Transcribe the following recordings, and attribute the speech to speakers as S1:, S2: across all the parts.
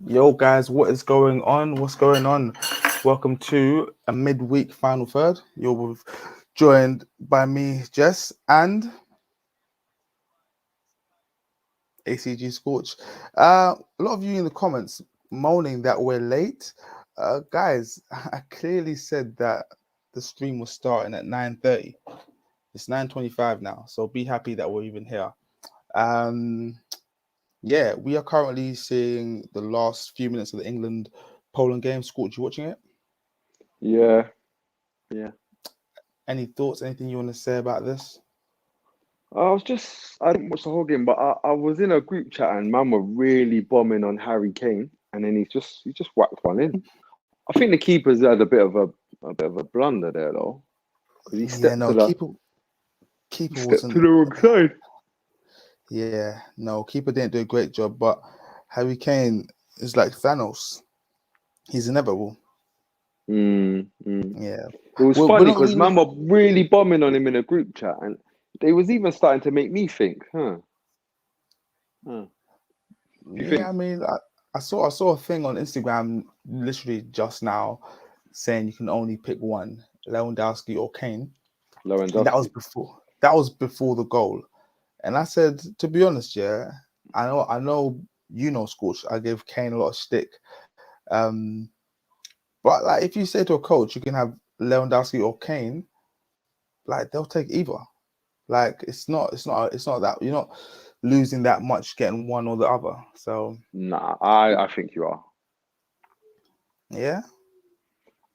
S1: Yo, guys, what is going on? What's going on? Welcome to a midweek final third. You're joined by me, Jess, and ACG Scorch. A lot of you in the comments moaning that we're late. Guys, I clearly said that the stream was starting at 9:30. It's 9:25 now, so be happy that we're even here. Yeah, we are currently seeing the last few minutes of the England-Poland game. Scorch, you watching it?
S2: Yeah.
S1: Any thoughts? Anything you want to say about this?
S2: I didn't watch the whole game, but I was in a group chat and man were really bombing on Harry Kane, and then he just whacked one in. I think the keeper's had a bit of a blunder there though, because he stepped to the wrong side.
S1: Yeah, no, keeper didn't do a great job, but Harry Kane is like Thanos. He's inevitable. Yeah.
S2: It was funny because man were really bombing on him in a group chat, and they was even starting to make me think,
S1: Yeah, I mean, I saw a thing on Instagram literally just now saying you can only pick one, Lewandowski or Kane.
S2: Lewandowski.
S1: And that was before the goal. And I said, to be honest, yeah, I know you know, Scorch, I give Kane a lot of stick. But like if you say to a coach you can have Lewandowski or Kane, like they'll take either. Like it's not that you're not losing that much getting one or the other. So
S2: nah, I think you are.
S1: Yeah.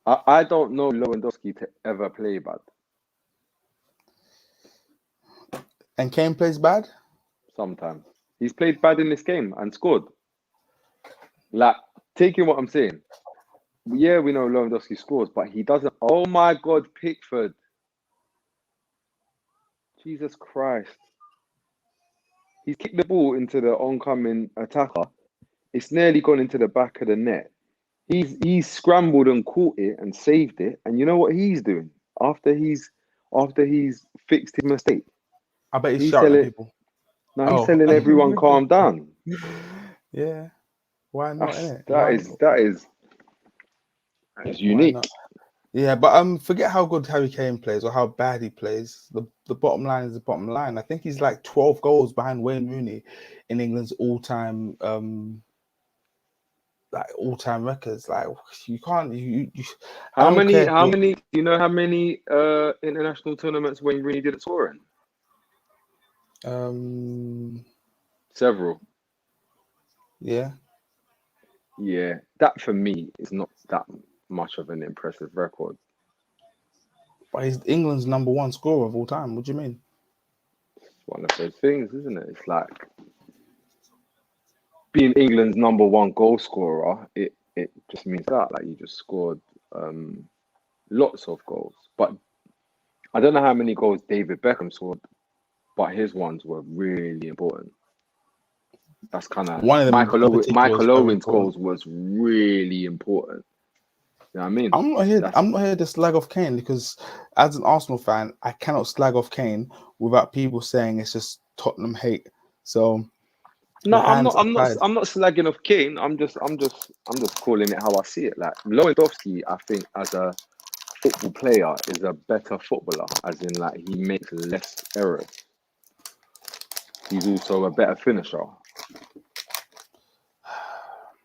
S2: I don't know Lewandowski to ever play bad.
S1: And Kane plays bad?
S2: Sometimes. He's played bad in this game and scored. Like, taking what I'm saying. Yeah, we know Lewandowski scores, but he doesn't. Oh my God, Pickford. Jesus Christ. He's kicked the ball into the oncoming attacker. It's nearly gone into the back of the net. He's scrambled and caught it and saved it. And you know what he's doing after he's fixed his mistake?
S1: I bet he's shouting at people.
S2: No, he's telling everyone calm down.
S1: Yeah. Why not?
S2: That is unique.
S1: Yeah, but forget how good Harry Kane plays or how bad he plays. The bottom line is the bottom line. I think he's like 12 goals behind Wayne Rooney in England's all-time records. Like you can't you
S2: how many you know how many international tournaments Wayne Rooney didn't score
S1: in?
S2: Several.
S1: Yeah.
S2: Yeah. That for me is not that much of an impressive record.
S1: But he's England's number one scorer of all time. What do you mean?
S2: It's one of those things, isn't it? It's like being England's number one goal scorer, it just means that like you just scored lots of goals. But I don't know how many goals David Beckham scored, but his ones were really important. That's kind of Michael Owen's goals was really important. You know what I mean?
S1: I'm not here to slag off Kane because as an Arsenal fan, I cannot slag off Kane without people saying it's just Tottenham hate. So
S2: no, I'm not slagging off Kane. I'm just calling it how I see it. Like Lewandowski, I think as a football player is a better footballer, as in like he makes less errors. He's also a better finisher.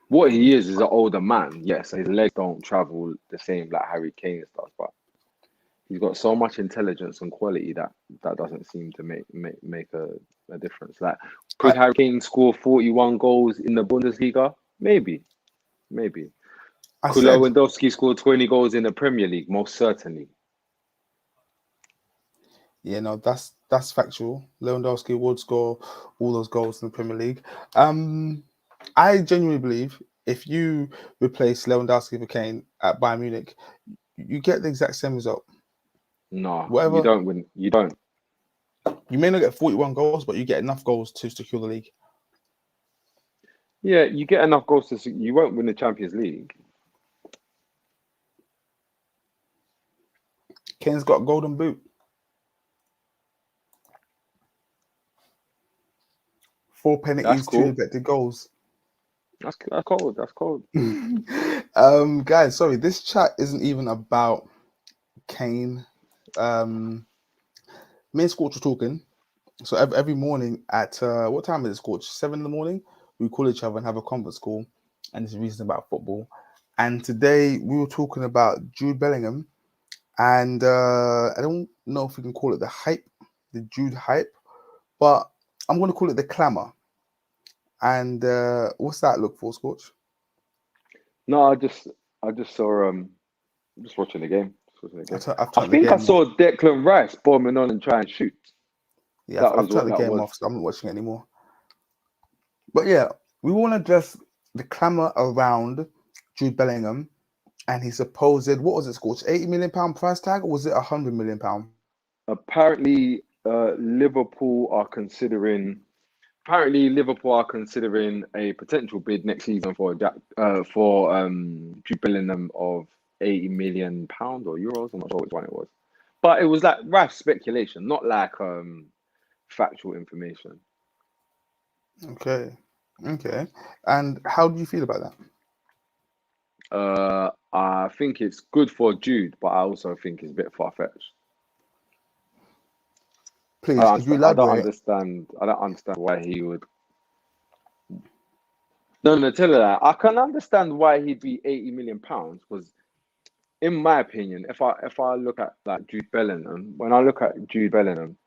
S2: What he is an older man. Yes, his legs don't travel the same like Harry Kane does, but he's got so much intelligence and quality that doesn't seem to make a difference. Like, could Harry Kane score 41 goals in the Bundesliga? Maybe. Could Lewandowski score 20 goals in the Premier League? Most certainly.
S1: Yeah, no, that's factual. Lewandowski would score all those goals in the Premier League. I genuinely believe if you replace Lewandowski for Kane at Bayern Munich, you get the exact same result.
S2: No, you don't win. You don't.
S1: You may not get 41 goals, but you get enough goals to secure the league.
S2: Yeah, you get enough goals you won't win the Champions League.
S1: Kane's got a golden boot. 4 penalties, 2 expected goals.
S2: That's cold. That's cold.
S1: Guys, sorry, this chat isn't even about Kane. Me and Scorch were talking. So every morning at what time is it, Scorch? 7 in the morning. We call each other and have a conference call, and it's reason about football. And today we were talking about Jude Bellingham, and I don't know if we can call it the hype, the Jude hype, but I'm going to call it the clamour. And what's that look for, Scorch?
S2: No, I just saw just watching the game. Just watching the game.
S1: I've
S2: I
S1: turned the
S2: think I
S1: game off.
S2: saw Declan Rice bombing on and try and shoot.
S1: Yeah,
S2: That
S1: I've
S2: was
S1: turned
S2: what
S1: the
S2: that
S1: game
S2: was.
S1: off, so I'm not watching it anymore. But yeah, we want to address the clamour around Jude Bellingham and his supposed, what was it, Scorch? £80 million price tag, or was it £100 million?
S2: Apparently, Liverpool are considering. Apparently, Liverpool are considering a potential bid next season for Jude Bellingham of £80 million or euros. I'm not sure which one it was, but it was like rash speculation, not like factual information.
S1: Okay. And how do you feel about that?
S2: I think it's good for Jude, but I also think it's a bit far fetched.
S1: Please, could you elaborate?
S2: I don't understand why he would. No, tell her that. I can understand why he'd be £80 million because, in my opinion, if I look at like Jude Bellingham, when I look at Jude Bellingham,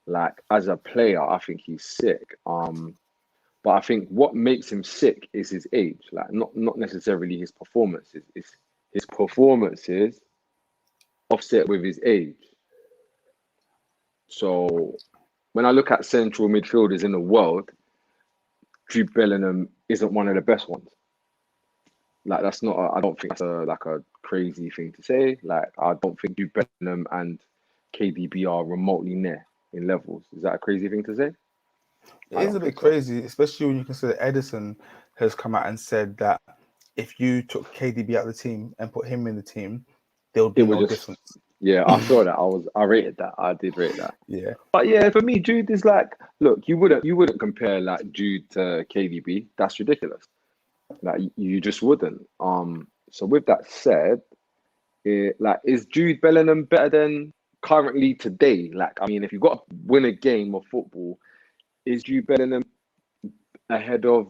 S2: like as a player, I think he's sick. But I think what makes him sick is his age, like not necessarily his performances. It's his performances offset with his age. So when I look at central midfielders in the world, Jude Bellingham isn't one of the best ones. Like that's not. I don't think that's a crazy thing to say. Like I don't think Jude Bellingham and KDB are remotely near in levels. Is that a crazy thing to say?
S1: It
S2: I
S1: is a
S2: don't
S1: bit
S2: think so.
S1: crazy, especially when you consider Edison has come out and said that if you took KDB out of the team and put him in the team, there would
S2: It
S1: be
S2: was
S1: no
S2: just
S1: difference.
S2: yeah. I saw that. I rated that. I did rate that.
S1: Yeah.
S2: But yeah, for me, Jude is like, look, you wouldn't compare like Jude to KDB. That's ridiculous. Like you just wouldn't. So with that said, like is Jude Bellingham better than currently today? Like I mean, if you've got to win a game of football, is Jude Bellingham ahead of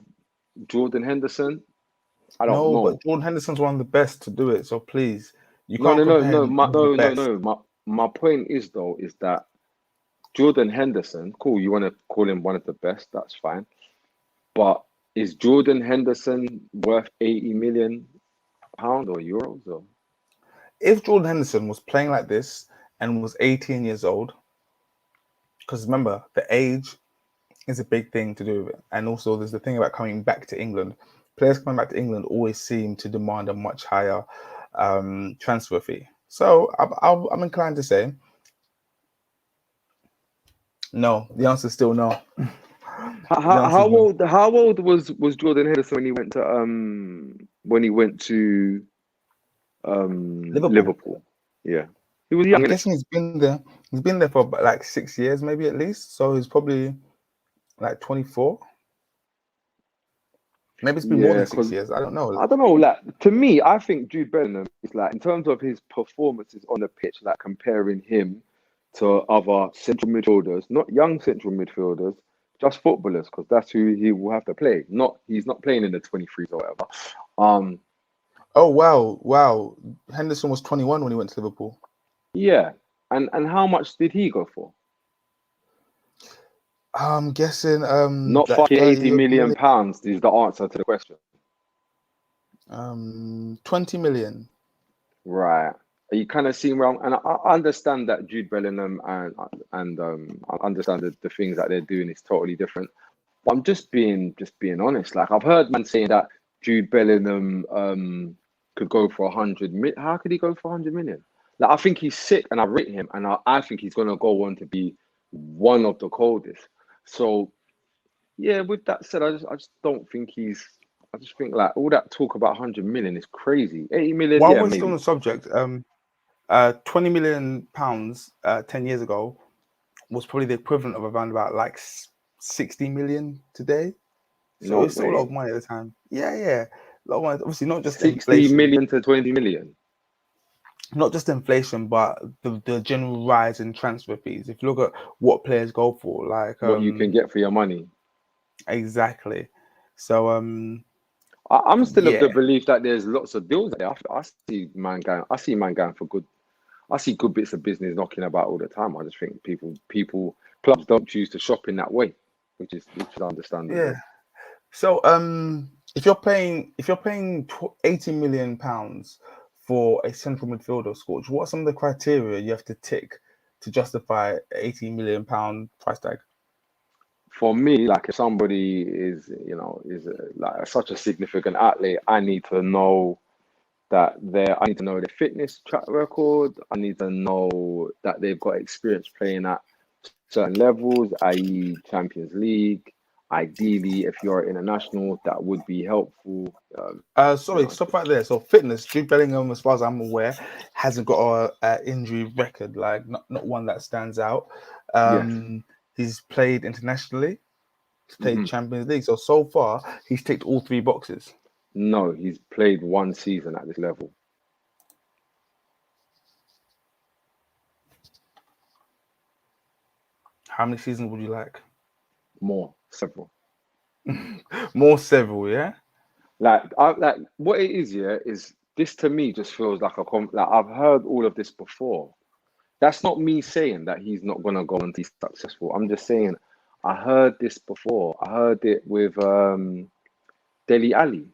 S2: Jordan Henderson? I don't
S1: No, but
S2: know.
S1: Jordan Henderson's one of the best to do it. So please, you
S2: No,
S1: can't
S2: no, no,
S1: compare
S2: no,
S1: him with the best.
S2: no. My point is though, is that Jordan Henderson, cool, you want to call him one of the best, that's fine. But is Jordan Henderson worth £80 million or euros? Or
S1: If Jordan Henderson was playing like this and was 18 years old, because remember, the age is a big thing to do with it. And also, there's the thing about coming back to England. Players coming back to England always seem to demand a much higher transfer fee. So I'm inclined to say no. The answer is still no. The answer is no.
S2: how old was Jordan Henderson when he went to
S1: Liverpool.
S2: Liverpool? Yeah, he was young,
S1: I'm
S2: innit?
S1: guessing he's been there. He's been there for about like 6 years, maybe at least. So he's probably like 24. Maybe it's been more
S2: Yeah,
S1: than six
S2: because
S1: years. I don't know.
S2: I don't know. Like to me, I think Jude Bellingham is like in terms of his performances on the pitch, like comparing him to other central midfielders, not young central midfielders, just footballers, because that's who he will have to play. Not he's not playing in the 23s or whatever. Um,
S1: Oh wow. Henderson was 21 when he went to Liverpool.
S2: yeah, and how much did he go for?
S1: I'm guessing
S2: Not
S1: like
S2: fucking 80
S1: 30
S2: million
S1: million,
S2: pounds is the answer to the question.
S1: 20 million.
S2: Right. You kind of see where and I understand that Jude Bellingham and I understand that the things that they're doing is totally different. But I'm just being honest. Like I've heard man saying that Jude Bellingham could go for 100 million. How could he go for 100 million? Like I think he's sick and I rate him and I think he's gonna go on to be one of the coldest. So yeah, with that said, I just don't think he's I just think like all that talk about 100 million is crazy. 80 million,
S1: While
S2: yeah,
S1: we're still on
S2: maybe.
S1: the subject, 20 million pounds 10 years ago was probably the equivalent of around about like 60 million today. So
S2: No
S1: it's still a lot of
S2: way.
S1: money at the time. Yeah, a lot of money. Obviously, not just
S2: 60
S1: inflation,
S2: million to 20 million.
S1: but the general rise in transfer fees. If you look at what players go for, like
S2: What you can get for your money.
S1: exactly. So
S2: I'm still of
S1: yeah,
S2: the belief that there's lots of deals there. I see man going. I see man going for good. I see good bits of business knocking about all the time. I just think clubs don't choose to shop in that way, which is
S1: yeah.
S2: understandable.
S1: So if you're paying £80 million for a central midfielder, Scorch, what are some of the criteria you have to tick to justify £80 million price tag?
S2: For me, like if somebody is like such a significant athlete, I need to know I need to know their fitness track record. I need to know that they've got experience playing at certain levels, i.e., Champions League. Ideally, if you're international, that would be helpful.
S1: Sorry, stop right there. So fitness, Jude Bellingham, as far as I'm aware, hasn't got a injury record, like not one that stands out.
S2: Yes.
S1: He's played internationally, he's played
S2: Hmm.
S1: Champions League. So far, he's ticked all three boxes.
S2: No, he's played one season at this level.
S1: How many seasons would you like?
S2: More, several.
S1: More several, yeah?
S2: Like what it is, yeah, is this to me just feels like like I've heard all of this before. That's not me saying that he's not gonna go and be successful. I'm just saying I heard this before. I heard it with Deli Ali.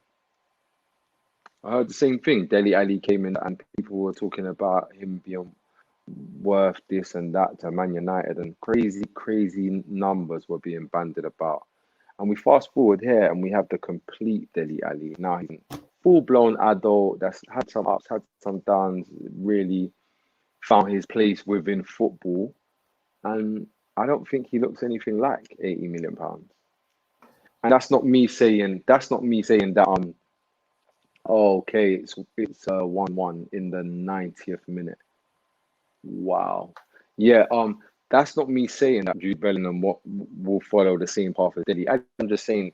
S2: I heard the same thing. Deli Ali came in and people were talking about him being worth this and that to Man United, and crazy, crazy numbers were being bandied about. And we fast forward here and we have the complete Deli Ali. Now he's a full-blown adult that's had some ups, had some downs, really found his place within football. And I don't think he looks anything like £80 million. And that's not me saying that oh, okay, it's 1-1 in the 90th minute. Wow. Yeah, that's not me saying that Jude Bellingham will follow the same path as Diddy. I'm just saying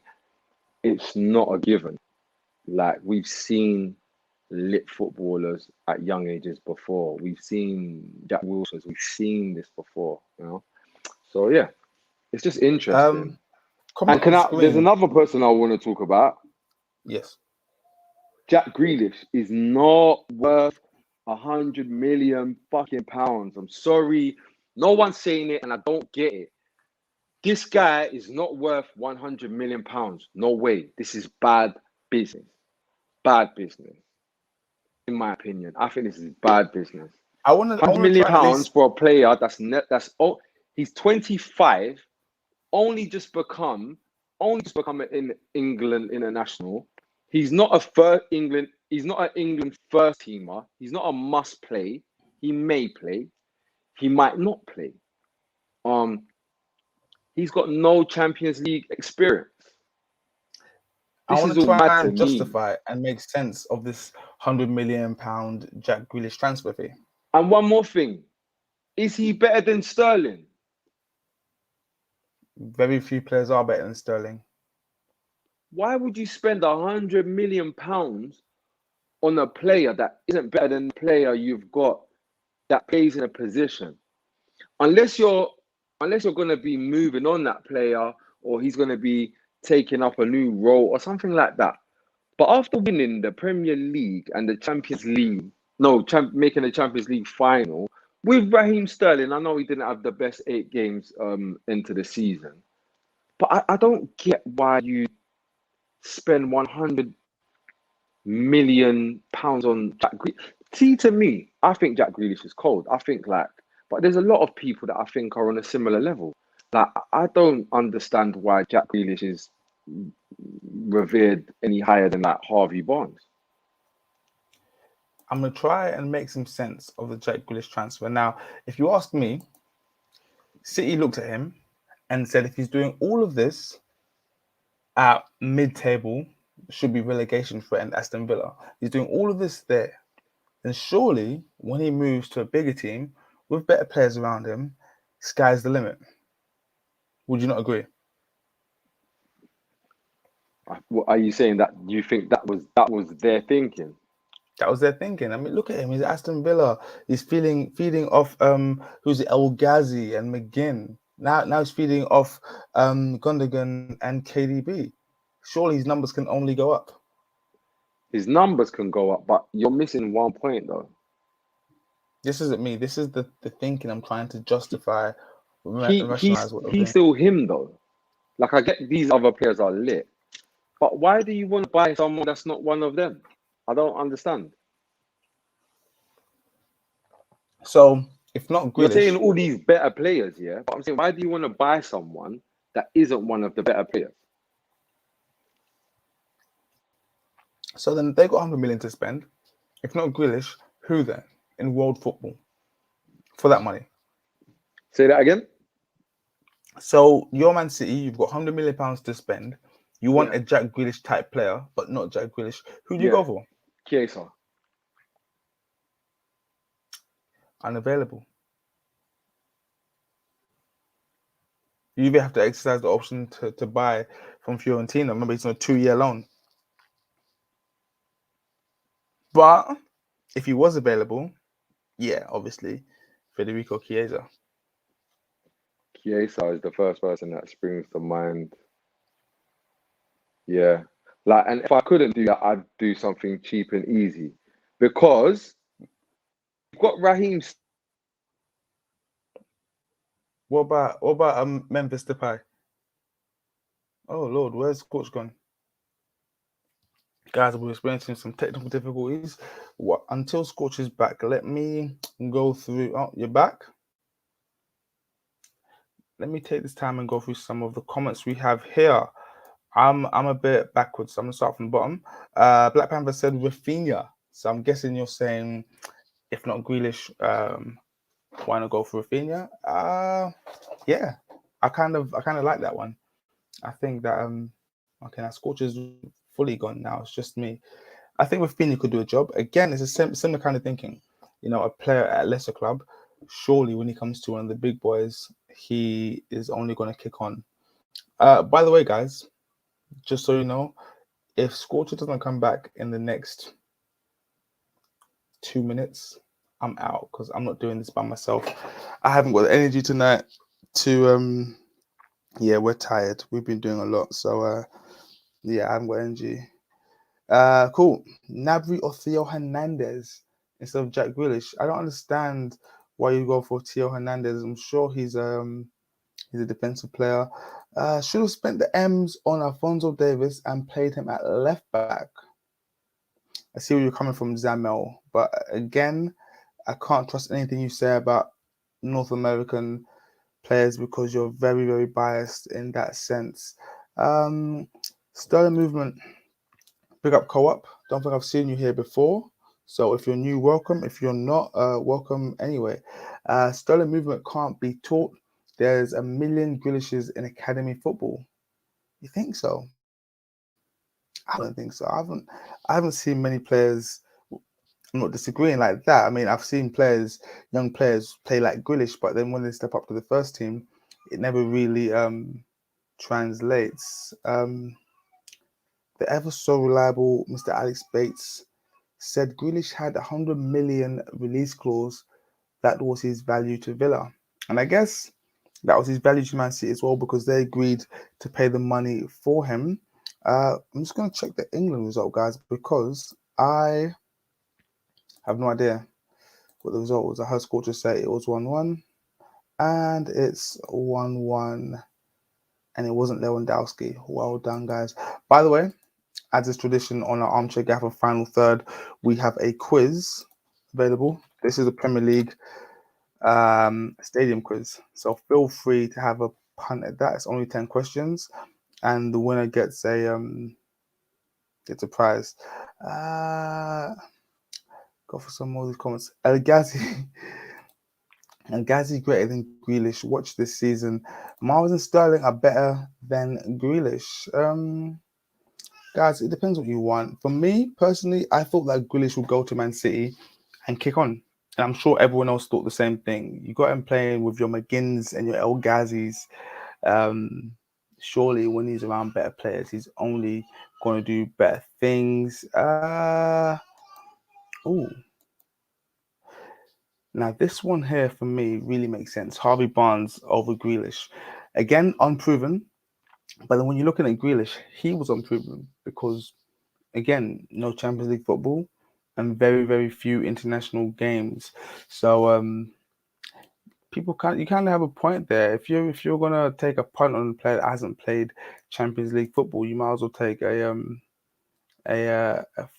S2: it's not a given. Like we've seen lit footballers at young ages before. We've seen Jack Wilson's. We've seen this before. So yeah, it's just interesting.
S1: Comment
S2: And
S1: on
S2: there's
S1: screen.
S2: another person I want to talk about.
S1: Yes.
S2: Jack Grealish is not worth 100 million fucking pounds. I'm sorry. No one's saying it and I don't get it. This guy is not worth 100 million pounds. No way. This is bad business. Bad business. In my opinion. I think this is bad business.
S1: I
S2: 100
S1: want to
S2: million
S1: try at
S2: pounds
S1: least.
S2: for a player he's 25, only just become an England international. He's not he's not an England first teamer. He's not a must play. He may play. He might not play. He's got no Champions League experience.
S1: I
S2: This
S1: want
S2: is
S1: to
S2: all
S1: try
S2: mad to
S1: and
S2: me.
S1: justify and make sense of this £100 million Jack Grealish transfer fee.
S2: And one more thing. Is he better than Sterling?
S1: Very few players are better than Sterling.
S2: Why would you spend 100 million pounds on a player that isn't better than the player you've got that plays in a position? Unless you're going to be moving on that player, or he's going to be taking up a new role or something like that. But after winning the Premier League and the Champions League, making the Champions League final with Raheem Sterling, I know he didn't have the best 8 games into the season, but I don't get why you spend 100 million pounds on Jack Grealish. See, to me, I think Jack Grealish is cold. But there's a lot of people that I think are on a similar level. Like, I don't understand why Jack Grealish is revered any higher than like Harvey Barnes.
S1: I'm going to try and make some sense of the Jack Grealish transfer. Now, if you ask me, City looked at him and said if he's doing all of this at mid-table, should be relegation threat and Aston Villa. He's doing all of this there. Then surely, when he moves to a bigger team with better players around him, sky's the limit. Would you not agree?
S2: What are you saying that you think that was their thinking?
S1: That was their thinking. I mean, look at him. He's at Aston Villa. He's feeding off who's it, El Ghazi and McGinn. Now he's feeding off Gundogan and KDB. Surely his numbers can only go up.
S2: His numbers can go up, but you're missing one point though.
S1: This isn't me. This is the thinking I'm trying to justify,
S2: He's
S1: rationalize what I'm doing.
S2: still him though. Like I get these other players are lit, but why do you want to buy someone that's not one of them? I don't understand.
S1: So if not
S2: You're
S1: Grealish,
S2: saying all these better players, yeah, but I'm saying why do you want to buy someone that isn't one of the better players?
S1: so then they got 100 million to spend. If not Grealish, who then in world football for that money?
S2: Say that again.
S1: So you're Man City, you've got 100 million pounds to spend. You want
S2: Yeah.
S1: a Jack Grealish type player, but not Jack Grealish. Who do you go for?
S2: Chiesa.
S1: Unavailable. You either have to exercise the option to buy from Fiorentina. Remember, he's on a 2-year loan. But if he was available, yeah, obviously, Federico Chiesa.
S2: Chiesa is the first person that springs to mind. Yeah. Like, and if I couldn't do that, I'd do something cheap and easy. Because you've got Raheem.
S1: What about Memphis Depay? Oh Lord, where's Coach gone? Guys, we're experiencing some technical difficulties. Until Scorch is back, let me go through. Oh, you're back? Let me take this time and go through some of the comments we have here. I'm a bit backwards, so I'm gonna start from the bottom. Black Panther said Rafinha. So I'm guessing you're saying if not Grealish, why not go for Rafinha? Yeah. I kind of like that one. I think that okay, now Scorch is fully gone now. It's just me. I think Rafinha could do a job. Again, it's a similar kind of thinking. You know, a player at a lesser club, surely when he comes to one of the big boys, he is only going to kick on. By the way, guys, just so you know, if Scorcher doesn't come back in the next 2 minutes, I'm out because I'm not doing this by myself. I haven't got the energy tonight to yeah, we're tired. We've been doing a lot. So yeah, I haven't got energy. Cool. Nabry or Theo Hernandez instead of Jack Grealish. I don't understand why you go for Theo Hernandez. I'm sure he's a defensive player. Should have spent the M's on Alphonso Davies and played him at left back. I see where you're coming from, Zamel. But again, I can't trust anything you say about North American players because you're very, very biased in that sense. Sterling movement. Pick up co-op. Don't think I've seen you here before. So if you're new, welcome. If you're not, welcome anyway. Sterling movement can't be taught. There's a million Grealishes in academy football. You think so? I don't think so. I haven't seen many players. I'm not disagreeing like that. I mean, I've seen young players play like Grealish, but then when they step up to the first team, it never really translates. The ever so reliable Mr. Alex Bates said Grealish had 100 million release clause. That was his value to Villa. And I guess that was his value to Man City as well because they agreed to pay the money for him. I'm just going to check the England result, guys, because I have no idea what the result was. I heard Scorcher say it was 1-1, and it's 1-1, and it wasn't Lewandowski. Well done, guys. By the way, as is tradition on our Armchair Gaffer final third, we have a quiz available. This is a Premier League stadium quiz, so feel free to have a punt at that. It's only 10 questions, and the winner gets a prize. Go for some more of these comments. El Ghazi greater than Grealish. Watch this season. Miles and Sterling are better than Grealish. Guys, it depends what you want. For me, personally, I thought that Grealish would go to Man City and kick on. And I'm sure everyone else thought the same thing. You got him playing with your McGinns and your El Ghazis. surely when he's around better players, he's only going to do better things. Oh, now this one here for me really makes sense. Harvey Barnes over Grealish. Again, unproven. But then when you're looking at Grealish, he was unproven because, again, no Champions League football and very, very few international games. So people can't, you kind of have a point there. If you're gonna take a punt on a player that hasn't played Champions League football, you might as well take a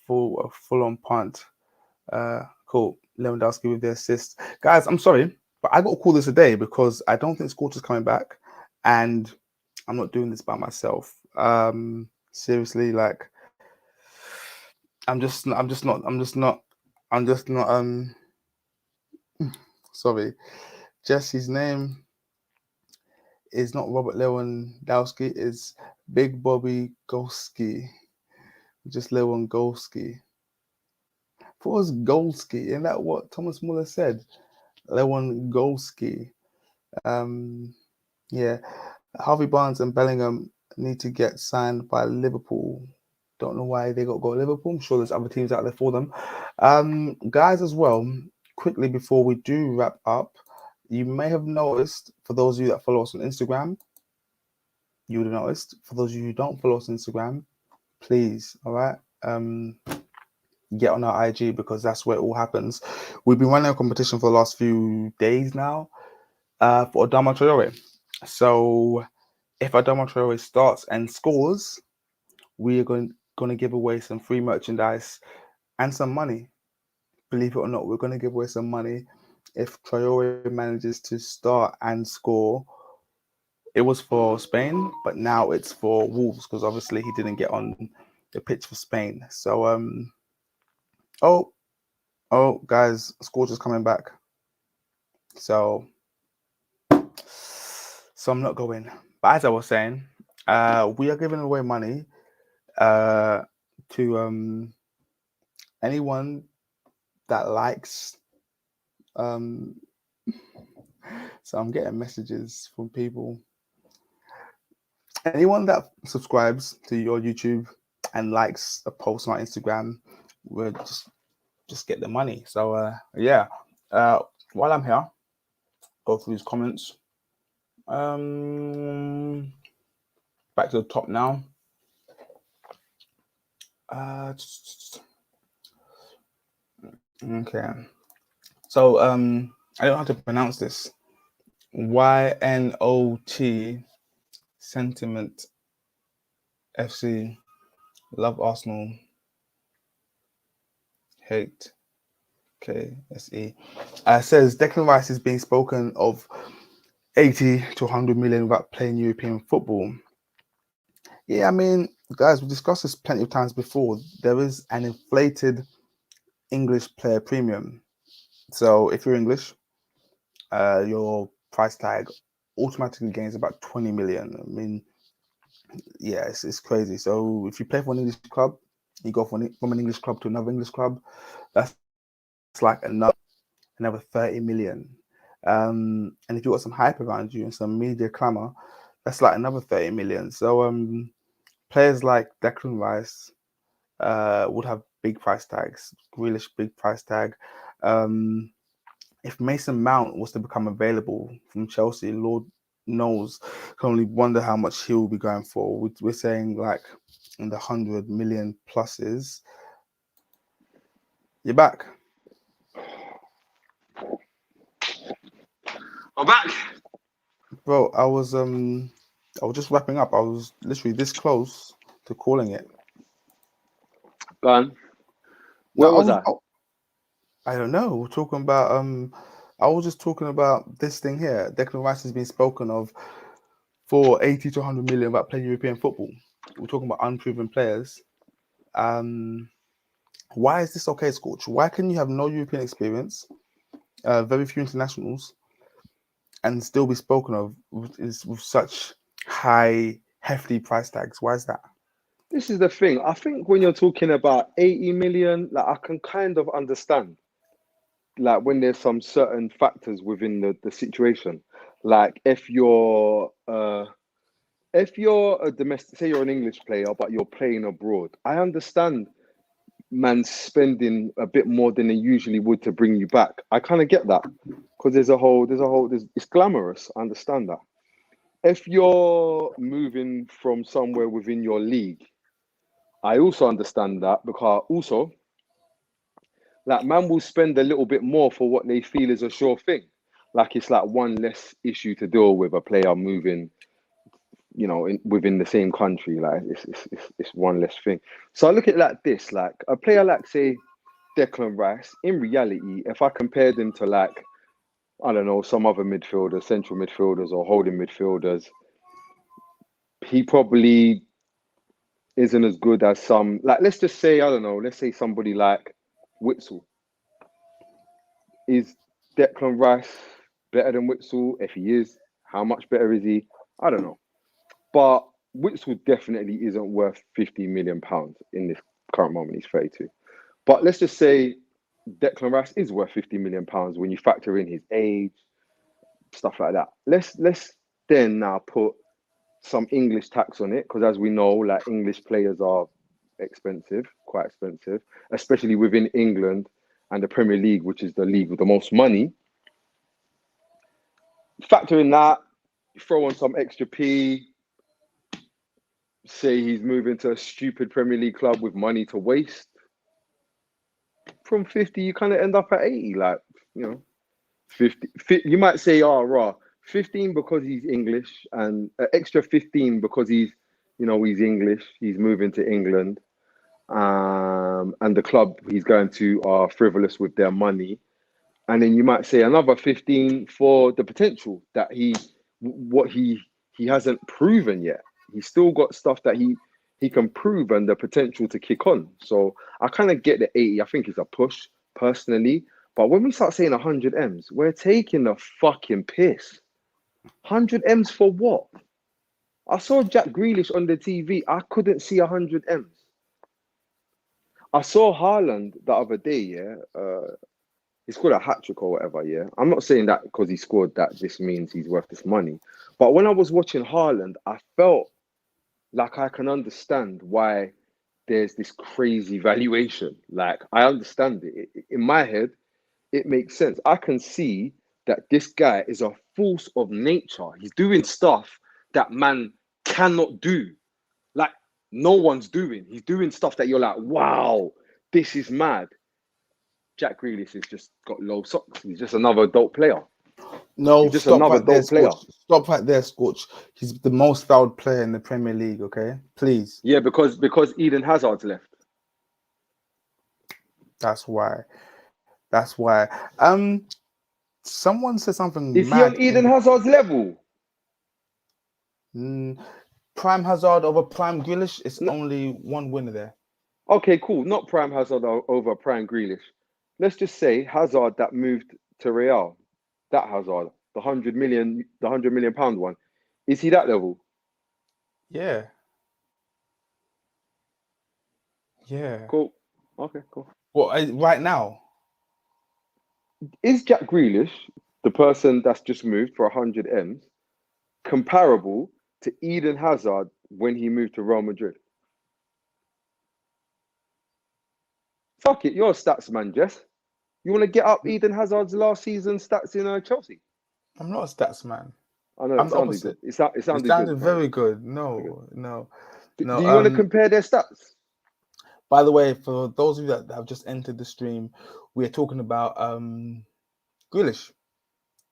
S1: full on punt. Cool. Lewandowski with the assist. Guys, I'm sorry, but I got to call this a day because I don't think Scorch is coming back, and I'm not doing this by myself. Seriously, like I'm just not sorry. Jesse's name is not Robert Lewandowski, it's Big Bobby Golski. Just Lewandowski. What was Golski? Isn't that what Thomas Muller said? Lewandowski. Yeah. Harvey Barnes and Bellingham need to get signed by Liverpool. Don't know why they got to go to Liverpool. I'm sure there's other teams out there for them. Guys, as well, quickly before we do wrap up, you may have noticed, for those of you that follow us on Instagram, you would have noticed. For those of you who don't follow us on Instagram, please, all right, get on our IG because that's where it all happens. We've been running a competition for the last few days now for Adama Traore. So if Adama Traore starts and scores, we are going to give away some free merchandise and some money. Believe it or not, we're going to give away some money if Traore manages to start and score. It was for Spain, but now it's for Wolves because obviously he didn't get on the pitch for Spain. So oh guys, Scorch is coming back. So I'm not going. But as I was saying, we are giving away money to anyone that likes. So I'm getting messages from people. Anyone that subscribes to your YouTube and likes a post on our Instagram, we'll just get the money. So yeah. While I'm here, go through these comments. Back to the top now. Okay. So I don't know how to pronounce this. YNOT Sentiment FC. Love Arsenal. Hate KSE. Says Declan Rice is being spoken of 80 to 100 million without playing European football. Yeah, I mean, guys, we've discussed this plenty of times before. There is an inflated English player premium. So if you're English, your price tag automatically gains about 20 million. I mean, yeah, it's crazy. So if you play for an English club, you go from an English club to another English club, that's like another 30 million. And if you've got some hype around you and some media clamour, that's like another 30 million. So players like Declan Rice would have big price tags. Grealish, big price tag. If Mason Mount was to become available from Chelsea, Lord knows, can only wonder how much he'll be going for. We're saying like in the 100 million pluses. You're back.
S2: I'm back.
S1: Bro, I was just wrapping up. I was literally this close to calling it.
S2: Go on. Where was I?
S1: I don't know. We're talking about I was just talking about this thing here. Declan Rice has been spoken of for 80 to 100 million about playing European football. We're talking about unproven players. Why is this okay, Scorch? Why can you have no European experience, very few internationals, and still be spoken of with such high, hefty price tags? Why is that?
S2: This is the thing. I think when you're talking about 80 million, like I can kind of understand, like when there's some certain factors within the situation. Like if you're if you're a domestic, say you're an English player, but you're playing abroad, I understand man spending a bit more than they usually would to bring you back. I kind of get that because it's glamorous. I understand that. If you're moving from somewhere within your league, I also understand that because also, like, man will spend a little bit more for what they feel is a sure thing. Like, it's like one less issue to deal with a player moving, within the same country. Like, it's one less thing. So I look at it like this: like a player like, say, Declan Rice. In reality, if I compared him to, like, I don't know, some other midfielders, central midfielders or holding midfielders, he probably isn't as good as some. Like, let's just say, I don't know, let's say somebody like Witsel. Is Declan Rice better than Witsel? If he is, how much better is he? I don't know. But Witsel definitely isn't worth £50 million in this current moment. He's 32. But let's just say Declan Rice is worth £50 million when you factor in his age, stuff like that. Let's then now put some English tax on it, because as we know, like, English players are expensive, quite expensive, especially within England and the Premier League, which is the league with the most money. Factor in that, throw on some extra P, say he's moving to a stupid Premier League club with money to waste. From 50, you kind of end up at 80, like, 50. You might say, oh, raw, 15 because he's English, and an extra 15 because he's English, he's moving to England, and the club he's going to are frivolous with their money. And then you might say another 15 for the potential that he hasn't proven yet. He's still got stuff that he can prove and the potential to kick on. So I kind of get the 80. I think it's a push personally. But when we start saying 100 M's, we're taking the fucking piss. 100 M's for what? I saw Jack Grealish on the TV. I couldn't see 100 M's. I saw Haaland the other day, yeah. He scored a hat-trick or whatever, yeah. I'm not saying that because he scored that this means he's worth this money. But when I was watching Haaland, I felt like I can understand why there's this crazy valuation. Like, I understand it. In my head, it makes sense. I can see that this guy is a force of nature. He's doing stuff that man cannot do. Like, no one's doing. He's doing stuff that you're like, wow, this is mad. Jack Grealish has just got low socks. He's just another dope player.
S1: No,
S2: He's just
S1: stop
S2: another
S1: right there,
S2: dope player.
S1: Scorch. Stop right there, Scorch. He's the most fouled player in the Premier League, okay? Please.
S2: Yeah, because Eden Hazard's left.
S1: That's why. Someone said something
S2: Is he
S1: mad
S2: on Eden Hazard's level?
S1: Prime Hazard over Prime Grealish. It's
S2: No.
S1: only one winner there.
S2: Okay, cool. Not Prime Hazard over Prime Grealish. Let's just say Hazard that moved to Real. That Hazard, the 100 million pound one. Is he that level?
S1: Yeah. Yeah.
S2: Cool. Okay, cool.
S1: Well, right now.
S2: Is Jack Grealish, the person that's just moved for 100 M's, comparable to Eden Hazard when he moved to Real Madrid? Fuck it, you're a stats man, Jess. You want to get up Eden Hazard's last season stats in Chelsea?
S1: I'm not a stats man.
S2: I know
S1: I'm
S2: it
S1: the
S2: sounded good.
S1: opposite.
S2: It sounded
S1: sounded
S2: good.
S1: very good. No.
S2: Do you want to compare their stats?
S1: By the way, for those of you that have just entered the stream, we are talking about Grealish.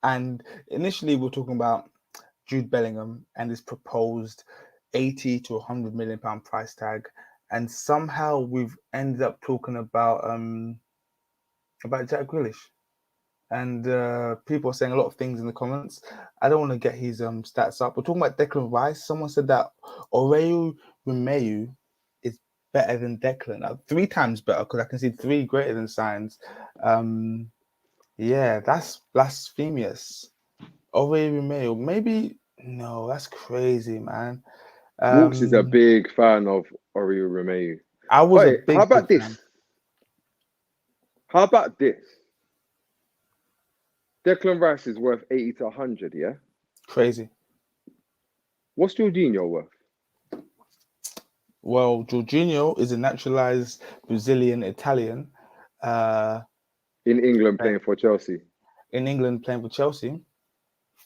S1: And initially we were talking about Jude Bellingham and his proposed 80 to 100 million pound price tag. And somehow we've ended up talking about Jack Grealish. And people are saying a lot of things in the comments. I don't want to get his stats up. We're talking about Declan Rice. Someone said that Aurelio Romeu is better than Declan. 3 times better, because I can see 3 greater than signs. Yeah, that's blasphemous. Aurelio Romeu, maybe no, that's crazy, man.
S2: Walks is a big fan of Aurelio Romeu.
S1: I was a big.
S2: How about this?
S1: Fan.
S2: How about this? Declan Rice is worth 80 to 100, yeah?
S1: Crazy.
S2: What's Jorginho worth?
S1: Well, Jorginho is a naturalized Brazilian Italian
S2: In England playing for Chelsea.
S1: in England playing for Chelsea.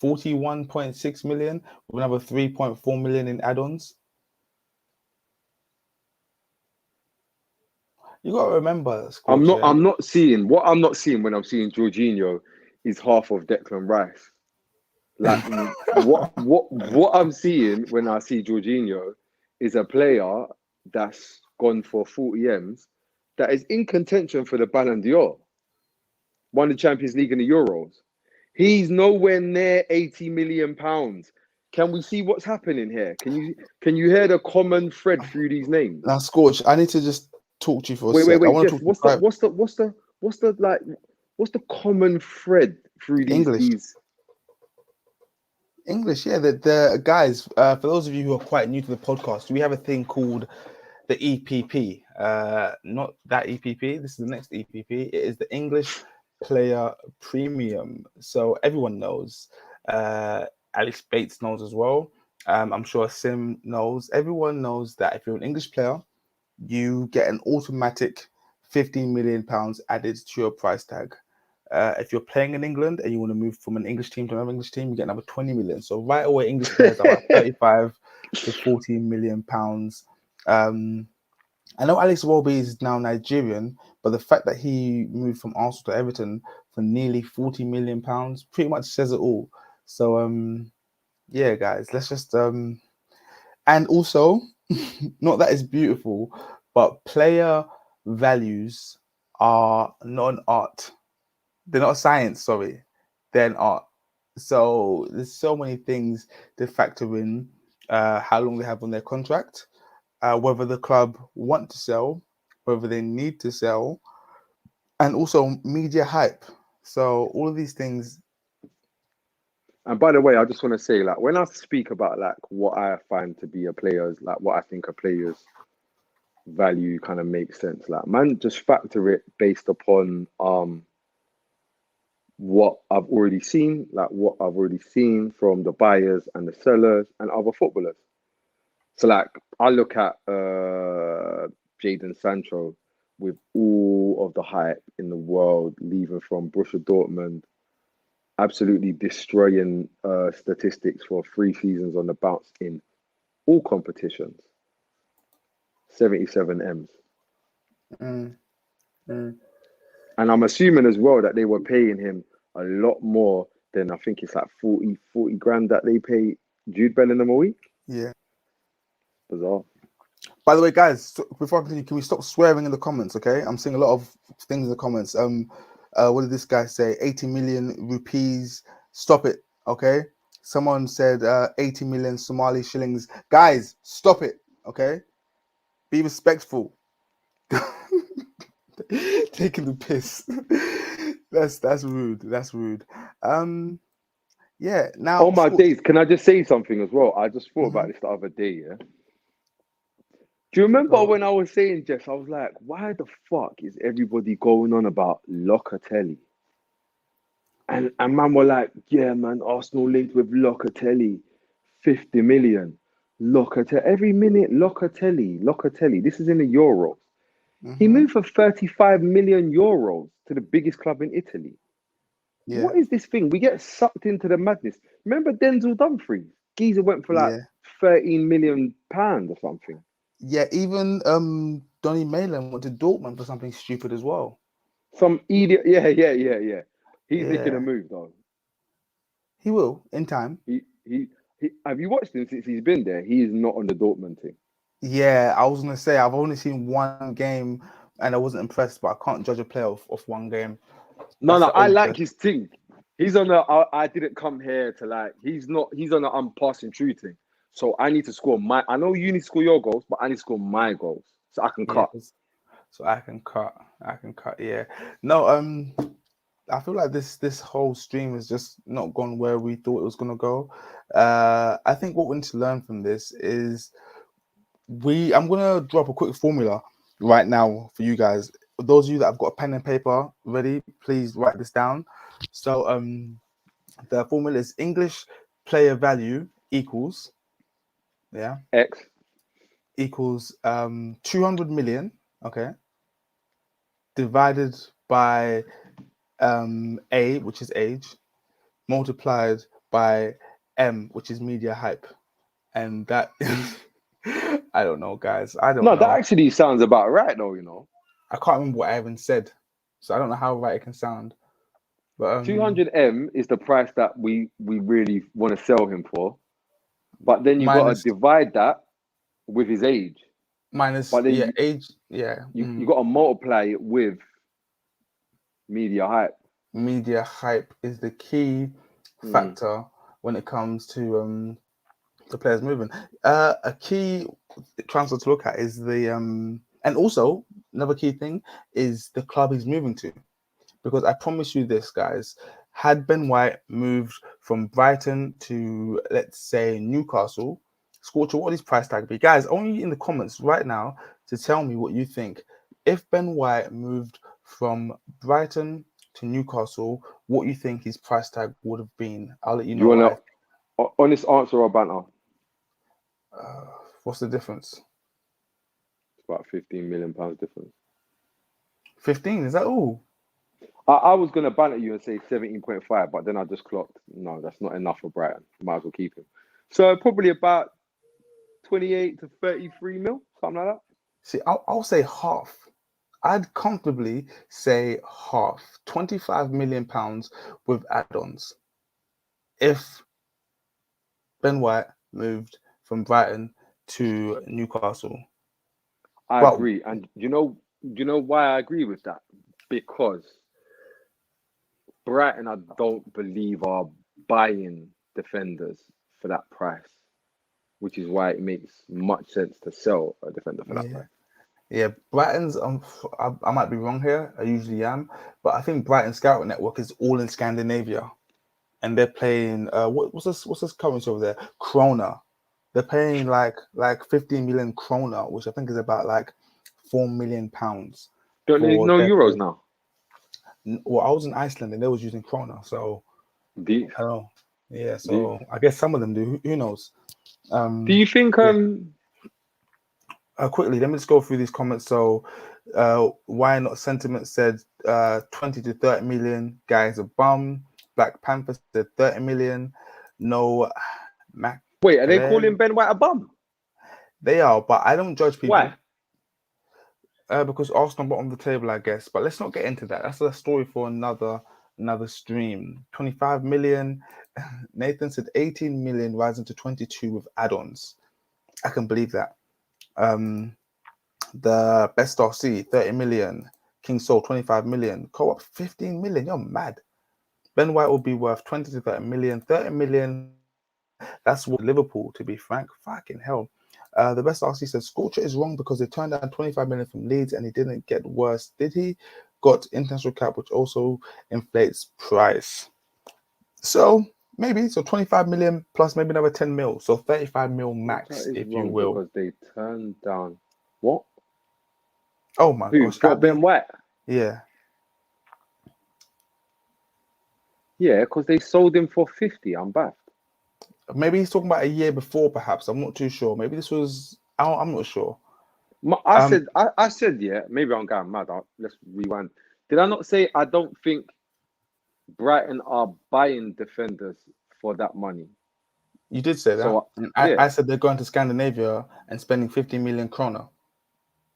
S1: 41.6 million with another 3.4 million in add-ons. You got to remember,
S2: I'm
S1: Scorcher.
S2: not seeing when I'm seeing Jorginho is half of Declan Rice. Like what I'm seeing when I see Jorginho is a player that's gone for 40 M's that is in contention for the Ballon d'Or, won the Champions League and the Euros. He's nowhere near 80 million pounds. Can we see what's happening here? Can you hear the common thread through these names?
S1: Now, Scorch, I need to just talk to you for a
S2: Wait,
S1: sec. I want to
S2: Jess,
S1: talk to
S2: what's the common thread through these
S1: English, yeah. The guys, for those of you who are quite new to the podcast, we have a thing called the EPP. Not that EPP. This is the next EPP. It is the English Player Premium. So everyone knows. Alex Bates knows as well. I'm sure Sim knows. Everyone knows that if you're an English player, you get an automatic £15 million added to your price tag. If you're playing in England and you want to move from an English team to another English team, you get another 20 million. So right away, English players are about 35 to 40 million pounds. I know Alex Iwobi is now Nigerian, but the fact that he moved from Arsenal to Everton for nearly 40 million pounds pretty much says it all. So yeah, guys, let's just and also not that it's beautiful, but player values are not an art. They're not a science, sorry. They're an art. So there's so many things to factor in, how long they have on their contract, whether the club want to sell, whether they need to sell, and also media hype. So all of these things.
S2: And by the way, I just want to say, like, when I speak about like what I find to be a player's, like what I think a player's value kind of makes sense. Like, man, just factor it based upon what I've already seen, from the buyers and the sellers and other footballers. So like I look at Jadon Sancho with all of the hype in the world, leaving from Borussia Dortmund, absolutely destroying statistics for 3 seasons on the bounce in all competitions. 77 M's. And I'm assuming as well that they were paying him a lot more than, I think it's like 40 grand that they pay Jude Bellingham a week.
S1: Yeah.
S2: Bizarre.
S1: By the way, guys, before I continue, can we stop swearing in the comments, okay? I'm seeing a lot of things in the comments. What did this guy say? 80 million rupees. Stop it, okay? Someone said 80 million Somali shillings. Guys, stop it, okay? Be respectful. Taking the piss. That's rude. That's rude. Yeah. Now.
S2: Oh my days! Can I just say something as well? I just thought about this the other day. Yeah. Do you remember when I was saying, Jess? I was like, why the fuck is everybody going on about Locatelli? And man were like, yeah, man, Arsenal linked with Locatelli, 50 million. Locatelli every minute. Locatelli. This is in the Euros. He moved for 35 million euros to the biggest club in Italy. Yeah. What is this thing? We get sucked into the madness. Remember Denzel Dumfries? Geezer went for like 13 million pounds or something.
S1: Yeah, even Donny Maylen went to Dortmund for something stupid as well.
S2: Some idiot. Yeah. He's making a move though.
S1: He will in time.
S2: He have you watched him since he's been there? He is not on the Dortmund team.
S1: Yeah, I was gonna say I've only seen one game and I wasn't impressed, but I can't judge a player off one game.
S2: No, I like his team. He's on the. I didn't come here to like. He's not. He's on the. I'm passing through thing. So I need to score my. I know you need to score your goals, but I need to score my goals so I can cut.
S1: So I can cut. Yeah. No. I feel like this whole stream has just not gone where we thought it was gonna go. I think what we need to learn from this is I'm gonna drop a quick formula right now for you guys. For those of you that have got a pen and paper ready, please write this down. So the formula is English player value equals yeah,
S2: X.
S1: equals 200 million, okay, divided by A, which is age, multiplied by M, which is media hype. And that is, I don't know, guys. I don't
S2: No, that
S1: know.
S2: actually sounds about right, though.
S1: I can't remember what I even said. So I don't know how right it can sound. But
S2: 200M is the price that we really want to sell him for. But then you got to
S1: minus
S2: divide that with his age. But then
S1: yeah, age, yeah.
S2: you got to multiply it with media hype.
S1: Media hype is the key factor when it comes to the players moving. A key transfer to look at is the and also another key thing is the club he's moving to. Because I promise you this, guys, had Ben White moved from Brighton to, let's say, Newcastle, Scorcher, what would his price tag be? Guys, only in the comments right now to tell me what you think. If Ben White moved from Brighton to Newcastle, what you think his price tag would have been? I'll let you
S2: Do you
S1: know what
S2: want to honest answer or banter?
S1: what's the difference?
S2: It's about £15 million difference.
S1: 15, is that all?
S2: I was going to banter you and say 17.5, but then I just clocked. No, that's not enough for Brighton. Might as well keep him. So probably about 28 to 33 mil, something like that.
S1: See, I'll say half. I'd comfortably say half, £25 million with add-ons. If Ben White moved from Brighton to Newcastle.
S2: I
S1: But
S2: agree. And you know why I agree with that? Because Brighton, I don't believe, are buying defenders for that price, which is why it makes much sense to sell a defender for that price.
S1: Yeah, Brighton's. I might be wrong here. I usually am, but I think Brighton Scout Network is all in Scandinavia, and they're playing. What's this currency over there? Krona. They're paying like 15 million krona, which I think is about like £4 million
S2: Don't they
S1: for
S2: know
S1: their
S2: euros
S1: play.
S2: now?
S1: Well, I was in Iceland and they was using krona, so
S2: Deep,
S1: I don't know. Yeah,
S2: deep.
S1: so I guess some of them do. Who knows?
S2: Do you think
S1: Yeah. Quickly, let me just go through these comments. So, why not? Sentiment said 20 to 30 million. Guys a bum. Black Panther said 30 million. No, Mac.
S2: wait, are they calling Ben White a bum?
S1: They are, but I don't judge people.
S2: Why?
S1: Because Arsenal bottom of the table, I guess. But let's not get into that. That's a story for another stream. 25 million. Nathan said 18 million, rising to 22 with add-ons. I can believe that. The Best RC 30 million. King Soul 25 million. Co-op 15 million. You're mad. Ben White will be worth 20 to 30 million. 30 million. That's what Liverpool, to be frank. Fucking hell. The Best RC says Scorcher is wrong because they turned down 25 million from Leeds and he didn't get worse, did he? Got international cap, which also inflates price. So maybe 25 million plus maybe another 10 mil, so 35 mil max, if you will.
S2: Because they turned down what?
S1: Oh my gosh,
S2: Got Ben White?
S1: Yeah.
S2: Yeah, because they sold him for 50. I'm back.
S1: Maybe he's talking about a year before, perhaps. I'm not too sure. Maybe this was. I'm not sure.
S2: I said, yeah. Maybe I'm going mad. Let's rewind. Did I not say I don't think Brighton are buying defenders for that money?
S1: You did say that.
S2: So
S1: I said they're going to Scandinavia and spending 50 million krona.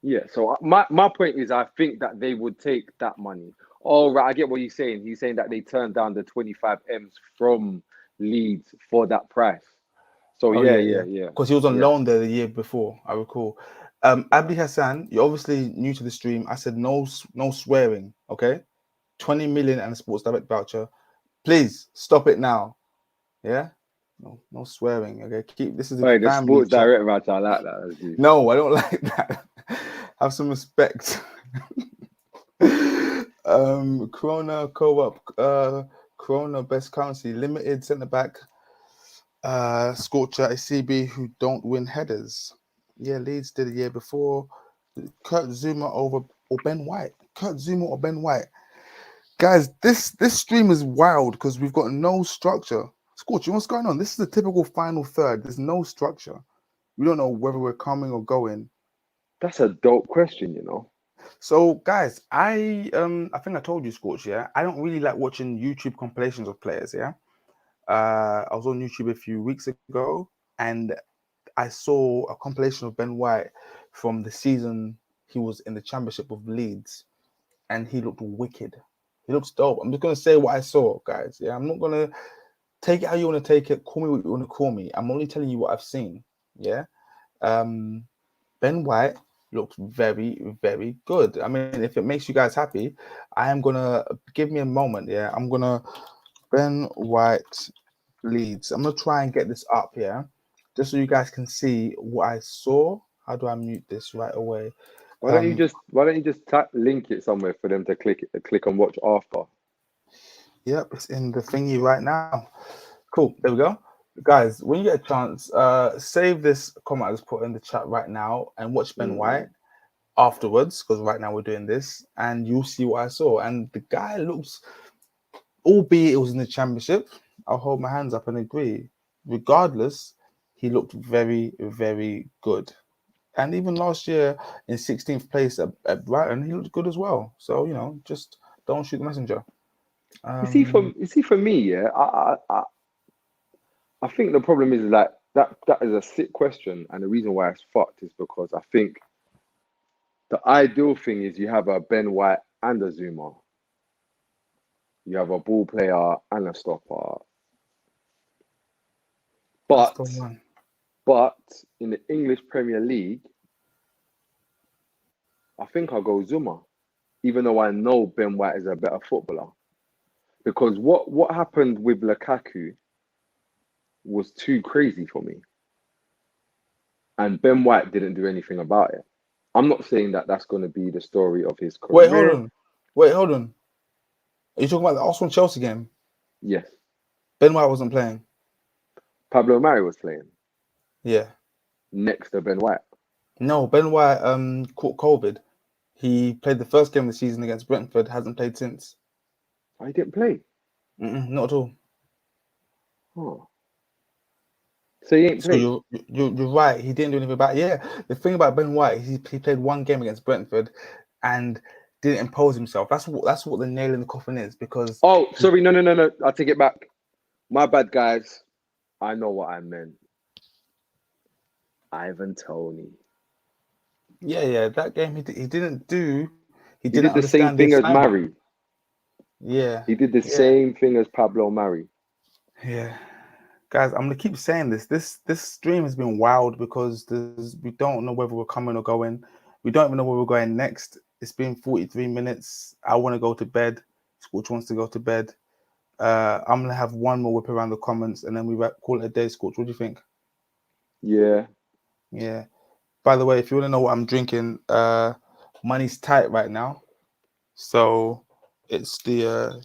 S2: Yeah. So my point is, I think that they would take that money. Oh, right. I get what he's saying. He's saying that they turned down the 25 M's from Leeds for that price. So yeah.
S1: Because he was on loan there the year before, I recall. Abdi Hassan, you're obviously new to the stream. I said no swearing, okay? 20 million and a Sports Direct voucher. Please stop it now. Yeah? No swearing, okay? This is
S2: Wait, the
S1: family
S2: Sports
S1: chat.
S2: Direct voucher, I like that.
S1: No, I don't like that. Have some respect. Corona co-op, Corona best currency, limited centre back. Scorcher, ACB who don't win headers. Yeah, Leeds did a year before. Kurt Zuma or Ben White. Kurt Zuma or Ben White. Guys, this stream is wild because we've got no structure. Scorcher, what's going on? This is the typical final third. There's no structure. We don't know whether we're coming or going.
S2: That's a dope question, you know.
S1: So, guys, I think I told you, Scorch, yeah. I don't really like watching YouTube compilations of players, yeah. I was on YouTube a few weeks ago, and I saw a compilation of Ben White from the season he was in the Championship of Leeds, and he looked wicked. He looks dope. I'm just gonna say what I saw, guys. Yeah, I'm not gonna take it how you want to take it. Call me what you want to call me. I'm only telling you what I've seen. Yeah. Um, Ben White looks very, very good. I mean, if it makes you guys happy, I am gonna give me a moment. Yeah, I'm gonna Ben White Leeds. I'm gonna try and get this up. Yeah, just so you guys can see what I saw. How do I mute this right away? Um,
S2: Why don't you just link it somewhere for them to click and watch after?
S1: yep, it's in the thingy right now. Cool. There we go. Guys, when you get a chance, save this comment I just put in the chat right now and watch Ben White afterwards, because right now we're doing this, and you'll see what I saw. And the guy looks, albeit it was in the Championship, I'll hold my hands up and agree. Regardless, he looked very, very good. And even last year in 16th place at Brighton, he looked good as well. So, just don't shoot the messenger.
S2: You see, for me, yeah, I think the problem is like that is a sick question, and the reason why it's fucked is because I think the ideal thing is you have a Ben White and a Zuma. You have a ball player and a stopper.
S1: That's
S2: But
S1: the one.
S2: in the English Premier League, I think I'll go Zuma, even though I know Ben White is a better footballer. Because what happened with Lukaku was too crazy for me. And Ben White didn't do anything about it. I'm not saying that that's going to be the story of his
S1: Wait, hold
S2: career.
S1: on. Wait, hold on. Are you talking about the Arsenal Chelsea game?
S2: Yes.
S1: Ben White wasn't playing.
S2: Pablo Mari was playing
S1: Yeah.
S2: next to Ben White.
S1: No, Ben White caught COVID. He played the first game of the season against Brentford, hasn't played since.
S2: I didn't play.
S1: Not at all.
S2: Oh. So he ain't
S1: So
S2: played.
S1: you're right. He didn't do anything about it. Yeah. The thing about Ben White, he played one game against Brentford and didn't impose himself. That's what the nail in the coffin is, because
S2: Oh, sorry, no. I take it back. My bad, guys. I know what I meant. Ivan Toney.
S1: yeah, that game he didn't do. He
S2: He
S1: didn't
S2: did the same
S1: understand the
S2: thing as
S1: assignment.
S2: Mari.
S1: Yeah,
S2: He did the
S1: yeah,
S2: same thing as Pablo Mari.
S1: yeah. Guys, I'm gonna keep saying this. This stream has been wild because we don't know whether we're coming or going. We don't even know where we're going next. It's been 43 minutes. I want to go to bed. Scorch wants to go to bed. I'm gonna have one more whip around the comments and then we call it a day. Scorch, what do you think?
S2: Yeah.
S1: Yeah. By the way, if you want to know what I'm drinking, money's tight right now, so it's the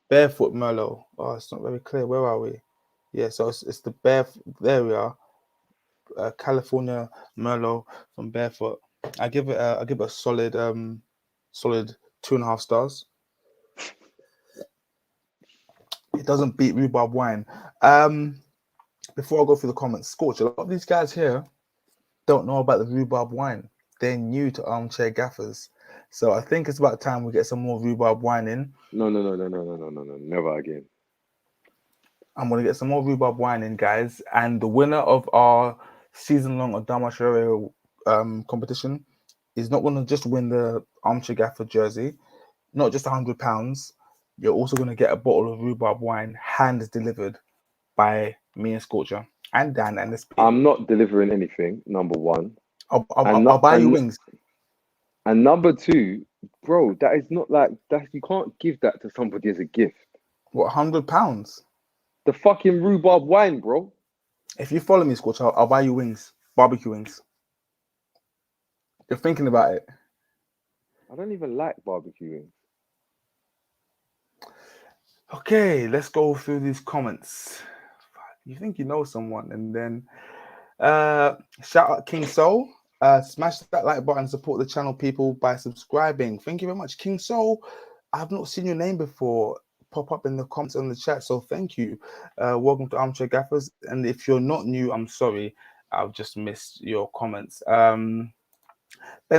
S1: Barefoot Merlot. Oh, it's not very clear. Where are we? Yeah, so it's the There we are. California Merlot from Barefoot. I give it a solid 2.5 stars. It doesn't beat rhubarb wine. Before I go through the comments, Scorch, a lot of these guys here don't know about the rhubarb wine. They're new to Armchair Gaffers. So I think it's about time we get some more rhubarb wine in.
S2: No. Never again.
S1: I'm going to get some more rhubarb wine in, guys. And the winner of our season-long Adama Shareo competition is not going to just win the Armchair Gaffer jersey, not just £100. You're also going to get a bottle of rhubarb wine hand-delivered by me and Scorcher and Dan and SP.
S2: I'm not delivering anything, number one.
S1: I'll buy you wings.
S2: And number two, bro, that is not like that. You can't give that to somebody as a gift.
S1: What, £100?
S2: The fucking rhubarb wine, bro.
S1: If you follow me, Scorch, I'll buy you wings, barbecue wings. You're thinking about it.
S2: I don't even like barbecuing.
S1: Okay, let's go through these comments. You think you know someone, and then shout out King Soul. Smash that like button, support the channel, people, by subscribing. Thank you very much, King Soul. I've not seen your name before pop up in the comments on the chat, so thank you. Welcome to Armchair Gaffers, and if you're not new, I'm sorry. I've just missed your comments. Ben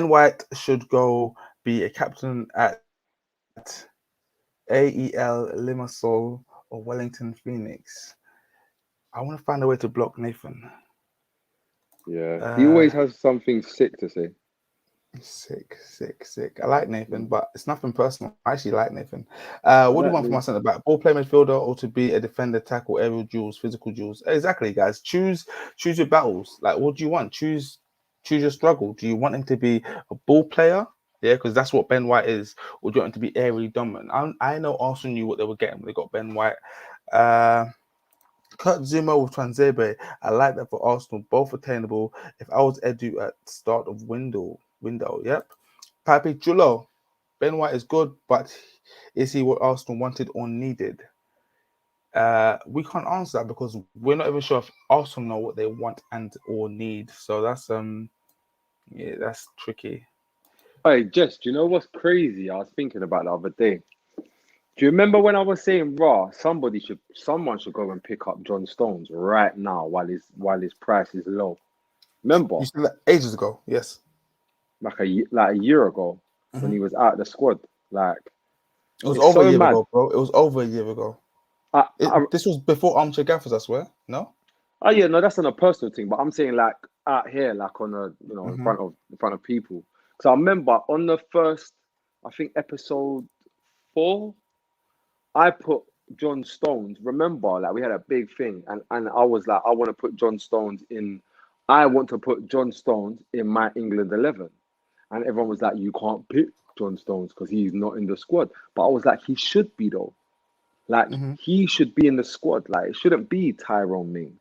S1: White should go be a captain at AEL, Limassol, or Wellington Phoenix. I want to find a way to block Nathan.
S2: Yeah, he always has something sick to say.
S1: Sick. I like Nathan, but it's nothing personal. I actually like Nathan.
S2: I
S1: What do you
S2: like
S1: want from my centre back? Ball play midfielder or to be a defender, tackle, aerial duels, physical duels? Exactly, guys. Choose your battles. Like, what do you want? Choose your struggle. Do you want him to be a ball player? Yeah, because that's what Ben White is. Or do you want him to be aerially dominant? I know Arsenal knew what they were getting when they got Ben White. Kurt Zuma with Tranzebe. I like that for Arsenal. Both attainable. If I was Edu at start of window, yep. Papi Chulo. Ben White is good, but is he what Arsenal wanted or needed? We can't answer that because we're not even sure if Arsenal know what they want and or need. So that's that's tricky.
S2: Hey, Jess, do you know what's crazy? I was thinking about the other day. Do you remember when I was saying, "Raw, someone should go and pick up John Stones right now while his price is low." Remember,
S1: You said that ages ago, yes.
S2: like a year ago when he was out of the squad. Like,
S1: It was
S2: it's
S1: over a
S2: so
S1: year
S2: mad.
S1: ago, bro. It was over a year ago.
S2: I, I,
S1: This was before Armchair Gaffers, I swear. No?
S2: oh yeah, no, that's on a personal thing, but I'm saying like out here, like on a
S1: Mm-hmm.
S2: in front of people. Because I remember on the first, I think episode 4, I put John Stones. Remember, like we had a big thing, and I was like, I want to put John Stones in. I want to put John Stones in my England 11, and everyone was like, you can't pick John Stones because he's not in the squad. But I was like, he should be though. Like
S1: Mm-hmm.
S2: he should be in the squad. Like it shouldn't be Tyrone Mings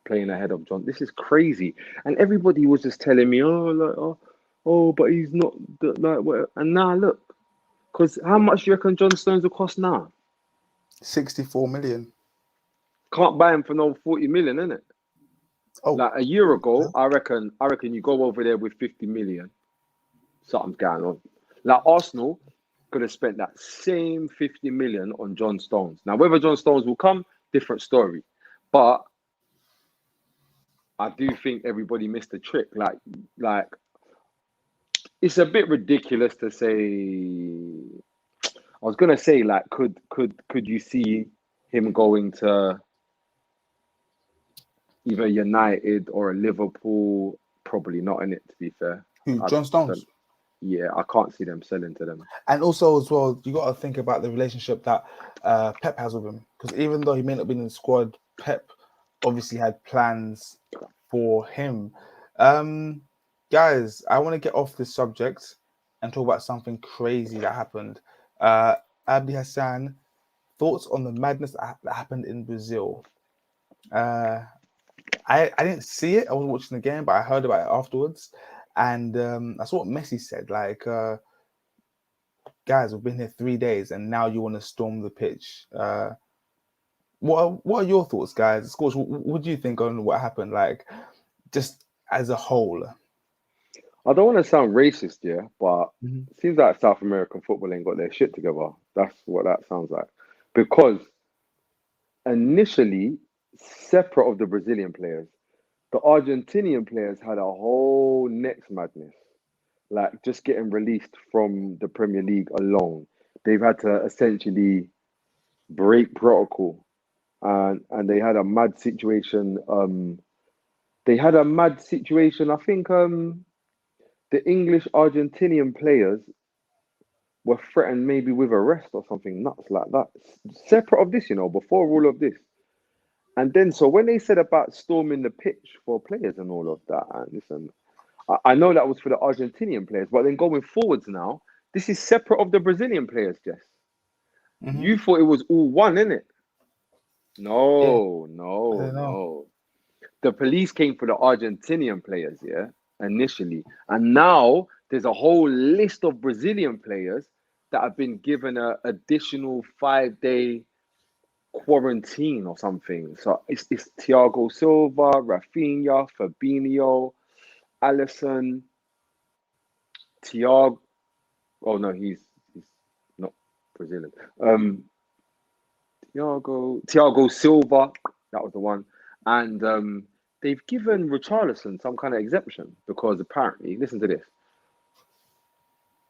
S2: playing ahead of John. This is crazy. And everybody was just telling me, but he's not like what. And now look, because how much do you reckon John Stones will cost now?
S1: 64 million.
S2: Can't buy him for no 40 million, innit?
S1: Oh,
S2: Like a year ago, I reckon you go over there with 50 million. Something's going on. Like Arsenal could have spent that same 50 million on John Stones. Now, whether John Stones will come, different story. But I do think everybody missed the trick. Like it's a bit ridiculous to say. I was gonna say, like, could you see him going to either United or a Liverpool? Probably not in it, to be fair.
S1: who?
S2: I,
S1: John Stones.
S2: yeah, I can't see them selling to them.
S1: And also, as well, you got to think about the relationship that Pep has with him. Because even though he may not have been in the squad, Pep obviously had plans for him. Guys, I want to get off this subject and talk about something crazy that happened. Abdi Hassan, thoughts on the madness that happened in Brazil? I didn't see it. I wasn't watching the game, but I heard about it afterwards. And I saw what Messi said. Like, guys, we've been here 3 days, and now you want to storm the pitch. What are your thoughts, guys? Scorch, what do you think on what happened? Like, just as a whole.
S2: I don't want to sound racist, yeah, but
S1: Mm-hmm.
S2: it seems like South American football ain't got their shit together. That's what that sounds like. Because initially, separate of the Brazilian players, the Argentinian players had a whole next madness. Like just getting released from the Premier League alone. They've had to essentially break protocol. And they had a mad situation. I think the English Argentinian players were threatened maybe with arrest or something nuts like that. Separate of this, before all of this. And then, so when they said about storming the pitch for players and all of that, and listen, I know that was for the Argentinian players, but then going forwards now, this is separate of the Brazilian players, Jess.
S1: Mm-hmm.
S2: You thought it was all one, innit?
S1: Yeah,
S2: No,
S1: I
S2: no,
S1: don't know.
S2: no. The police came for the Argentinian players, yeah, initially. And now there's a whole list of Brazilian players that have been given an additional 5-day quarantine or something. So it's Thiago Silva, Rafinha, Fabinho, Alisson, Thiago. Oh no, he's not Brazilian. Thiago Silva, that was the one, and they've given Richarlison some kind of exemption because apparently, listen to this.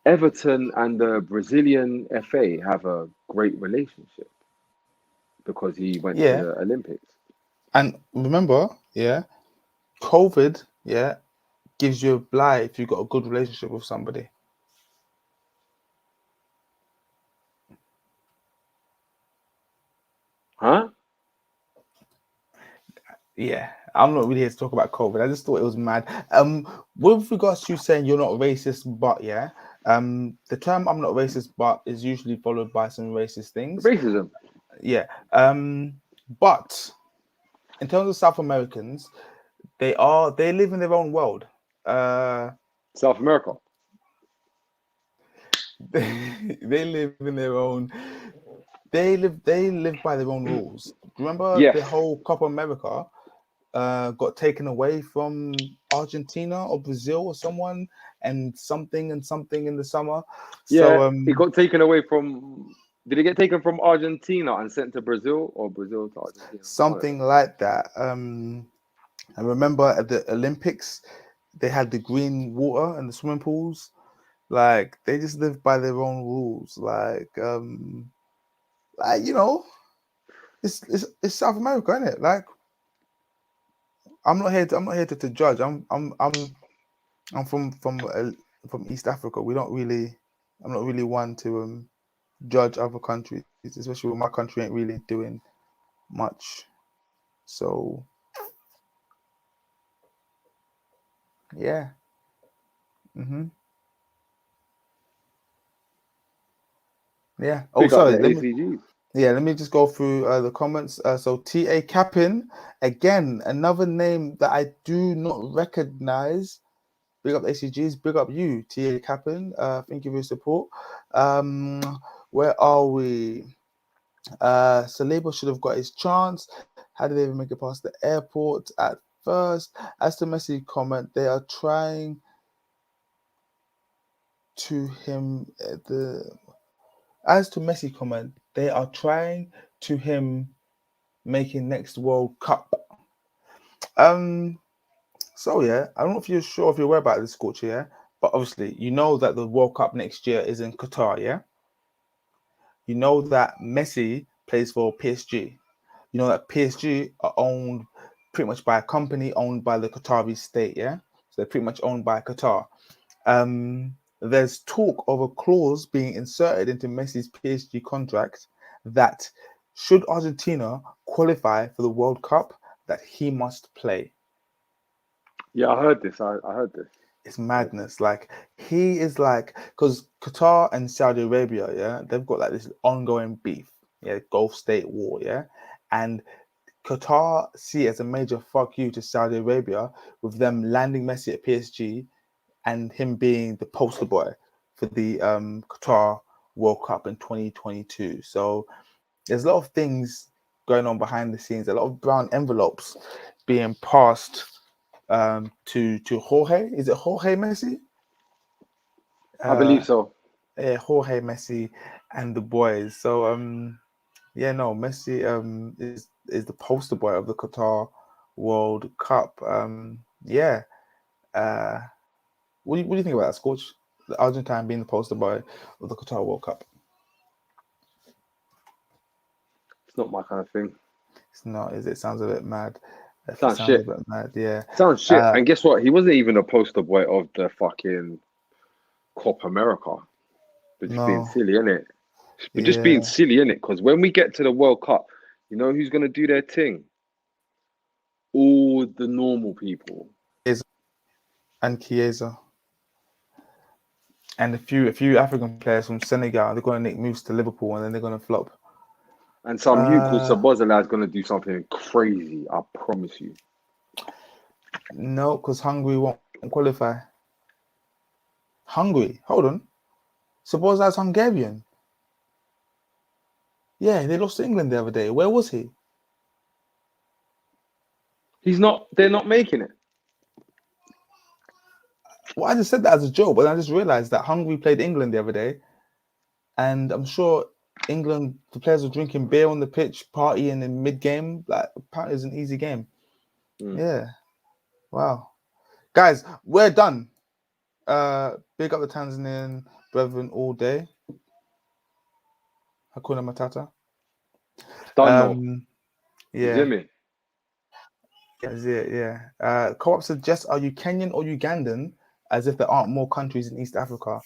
S2: Everton and the Brazilian FA have a great relationship because he went to
S1: Yeah,
S2: the Olympics.
S1: and remember, yeah, COVID, yeah, gives you a blight if you've got a good relationship with somebody.
S2: Huh?
S1: Yeah, I'm not really here to talk about COVID. I just thought it was mad. With regards to saying you're not racist, but yeah, the term "I'm not racist, but" is usually followed by some racist things.
S2: Racism.
S1: Yeah. But in terms of South Americans, they live in their own world.
S2: South America.
S1: They live in their own. They live by their own rules. Remember
S2: Yes.
S1: the whole Copa America got taken away from Argentina or Brazil or someone, and something in the summer.
S2: Yeah,
S1: So
S2: it got taken away from. Did it get taken from Argentina and sent to Brazil, or Brazil to Argentina? One of them.
S1: something like that. I remember at the Olympics, they had the green water and the swimming pools. Like they just live by their own rules. Like you know, it's South America, isn't it? Like I'm not here to judge. I'm from East Africa. We don't really. I'm not really one to judge other countries, especially when my country ain't really doing much. So yeah. hmm Yeah. Oh,
S2: Big up
S1: sorry.
S2: the ACGs.
S1: Let me just go through the comments. So TA Capin, again, another name that I do not recognize. Big up ACGs. Big up you, TA Capin. Thank you for your support. Where are we? Saliba should have got his chance. How did they even make it past the airport at first? As to Messi comment, they are trying to him as to Messi comment, they are trying to him making next World Cup. So yeah, I don't know if you're sure if you're aware about this, Scorcher, yeah, but obviously you know that the World Cup next year is in Qatar, yeah. You know that Messi plays for PSG. You know that PSG are owned pretty much by a company owned by the Qatari state, yeah. So they're pretty much owned by Qatar. There's talk of a clause being inserted into Messi's PSG contract that should Argentina qualify for the World Cup, that he must play.
S2: Yeah, I heard this. I heard this.
S1: It's madness. Like he is like, because Qatar and Saudi Arabia, yeah, they've got like this ongoing beef, yeah, Gulf State war, yeah, and Qatar see it as a major fuck you to Saudi Arabia with them landing Messi at PSG and him being the poster boy for the Qatar World Cup in 2022. So there's a lot of things going on behind the scenes, a lot of brown envelopes being passed to Jorge. Is it Jorge Messi?
S2: I believe so.
S1: Yeah, Jorge Messi and the boys. So yeah, no, Messi is the poster boy of the Qatar World Cup. Yeah. Uh, what do you think about that, Scorch? The Argentine being the poster boy of the Qatar World Cup.
S2: It's not my kind of thing.
S1: It's not, is it? Sounds a bit mad. Definitely
S2: Sounds
S1: sounds a
S2: shit.
S1: bit mad. Yeah.
S2: Sounds shit. And guess what? He wasn't even a poster boy of the fucking Copa America. But just being
S1: No.
S2: silly, innit? But just being
S1: Yeah.
S2: silly, innit? Because when we get to the World Cup, you know who's gonna do their thing? All the normal people.
S1: And Chiesa. And a few African players from Senegal, they're going to make moves to Liverpool and then they're going to flop.
S2: And some you called Sabozala is gonna do something crazy. I promise you.
S1: No, because Hungary won't qualify. Hungary? Hold on. Suppose that's Hungarian. Yeah, they lost to England the other day. Where was he?
S2: He's not. They're not making it.
S1: Well, I just said that as a joke, but I just realized that Hungary played England the other day, and I'm sure England, the players were drinking beer on the pitch, partying in mid-game. Like, apparently, it was an easy game. Yeah. Wow. Guys, we're done. Big up the Tanzanian brethren all day. Hakuna Matata.
S2: Done though. You
S1: Yeah.
S2: hear me?
S1: That's it, yeah. Co-op suggests, are you Kenyan or Ugandan? As if there aren't more countries in East Africa.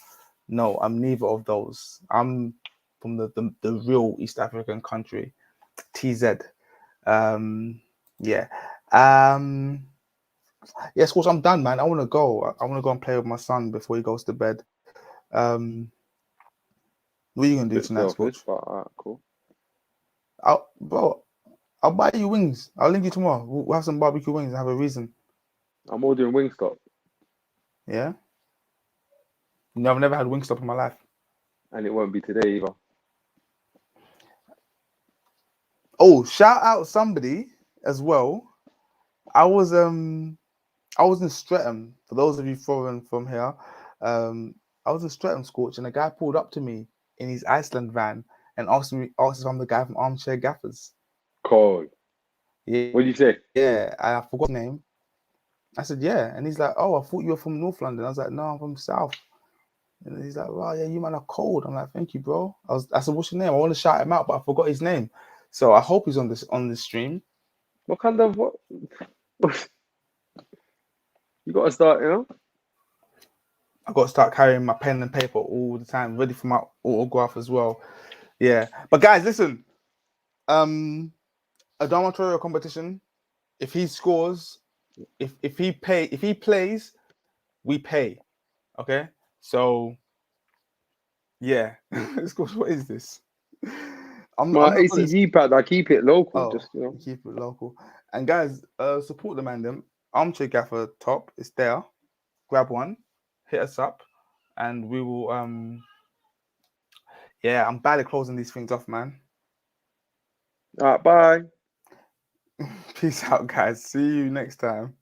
S1: No, I'm neither of those. I'm from the real East African country, TZ. Yeah. Yes, of course, I'm done, man. I want to go. I want to go and play with my son before he goes to bed. What are you gonna do
S2: Bit
S1: tonight,
S2: selfish,
S1: Scorch?
S2: but cool.
S1: Bro, I'll buy you wings. I'll link you tomorrow. We'll have some barbecue wings and have a reason.
S2: I'm ordering Wingstop.
S1: Yeah. No, I've never had Wingstop in my life.
S2: And it won't be today either.
S1: Oh, shout out somebody as well. I was in Streatham. For those of you foreign from here, I was in Streatham, Scorch, and a guy pulled up to me in his Iceland van and asked if I'm the guy from Armchair Gaffers.
S2: Cold.
S1: Yeah,
S2: What did you say?
S1: yeah. I forgot his name. I said, yeah, and he's like, oh, I thought you were from North London. I was like, no, I'm from South. And he's like, wow, yeah, you man are cold. I'm like, thank you, bro. I said, what's your name? I want to shout him out, but I forgot his name. So I hope he's on this stream.
S2: What kind of what? You got to start, you know?
S1: I got to start carrying my pen and paper all the time, ready for my autograph as well. Yeah, but guys, listen. A dormitory competition. If he scores, if he plays, we pay. Okay, so yeah. What is this? I'm
S2: My
S1: not gonna.
S2: ACG pad, I keep it local,
S1: Oh,
S2: just, you know.
S1: keep it local. And guys, support the man. Them Armchair Gaffer top is there. Grab one, hit us up, and we will. Yeah, I'm bad at closing these things off, man.
S2: All right, bye.
S1: Peace out, guys. See you next time.